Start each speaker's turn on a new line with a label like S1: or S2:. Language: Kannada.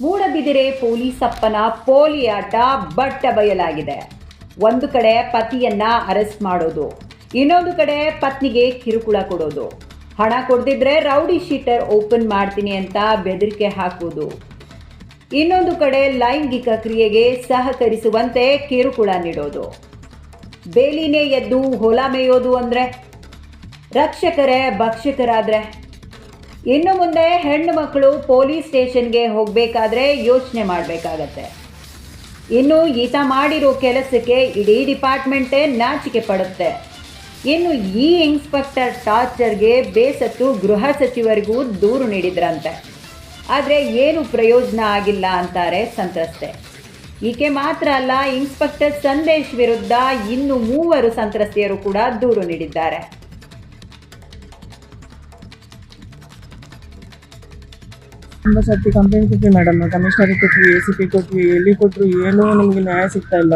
S1: ಮೂಡಬಿದಿರೆ ಪೊಲೀಸಪ್ಪನ ಪೋಲಿಯಾಟ ಬಟ್ಟ ಬಯಲಾಗಿದೆ. ಒಂದು ಕಡೆ ಪತಿಯನ್ನ ಅರೆಸ್ಟ್ ಮಾಡೋದು, ಇನ್ನೊಂದು ಕಡೆ ಪತ್ನಿಗೆ ಕಿರುಕುಳ ಕೊಡೋದು, ಹಣ ಕೊಡದಿದ್ರೆ ರೌಡಿ ಶೀಟರ್ ಓಪನ್ ಮಾಡ್ತೀನಿ ಅಂತ ಬೆದರಿಕೆ ಹಾಕುವುದು, ಇನ್ನೊಂದು ಕಡೆ ಲೈಂಗಿಕ ಕ್ರಿಯೆಗೆ ಸಹಕರಿಸುವಂತೆ ಕಿರುಕುಳ ನೀಡೋದು. ಬೇಲಿನೇ ಎದ್ದು ಹೊಲ ಮೇಯೋದು ಅಂದ್ರೆ, ರಕ್ಷಕರೇ ಭಕ್ಷಕರಾದ್ರೆ, ಇನ್ನು ಮುಂದೆ ಹೆಣ್ಣು ಮಕ್ಕಳು ಪೊಲೀಸ್ ಸ್ಟೇಷನ್ಗೆ ಹೋಗಬೇಕಾದ್ರೆ ಯೋಚನೆ ಮಾಡಬೇಕಾಗತ್ತೆ. ಇನ್ನು ಈತ ಮಾಡಿರೋ ಕೆಲಸಕ್ಕೆ ಇಡೀ ಡಿಪಾರ್ಟ್ಮೆಂಟೇ ನಾಚಿಕೆ ಪಡುತ್ತೆ. ಇನ್ನು ಈ ಇನ್ಸ್ಪೆಕ್ಟರ್ ಟಾರ್ಚರ್ಗೆ ಬೇಸತ್ತು ಗೃಹ ಸಚಿವರಿಗೂ ದೂರು ನೀಡಿದ್ರಂತೆ. ಆದರೆ ಏನು ಪ್ರಯೋಜನ ಆಗಿಲ್ಲ ಅಂತಾರೆ ಸಂತ್ರಸ್ತೆ. ಈಕೆ ಮಾತ್ರ ಅಲ್ಲ, ಇನ್ಸ್ಪೆಕ್ಟರ್ ಸಂದೇಶ್ ವಿರುದ್ಧ ಇನ್ನು 3 ಸಂತ್ರಸ್ತೆಯರು ಕೂಡ ದೂರು ನೀಡಿದ್ದಾರೆ.
S2: ತುಂಬ ಸರ್ತಿ ಕಂಪ್ಲೇಂಟ್ ಕೊಟ್ವಿ ಮೇಡಮ್, ಕಮಿಷನರಿಗೆ ಕೊಟ್ವಿ, ACP ಕೊಟ್ವಿ, ಎಲ್ಲಿ ಕೊಟ್ಟರು ಏನೂ ನಮಗೆ ನ್ಯಾಯ ಸಿಗ್ತಾ ಇಲ್ಲ.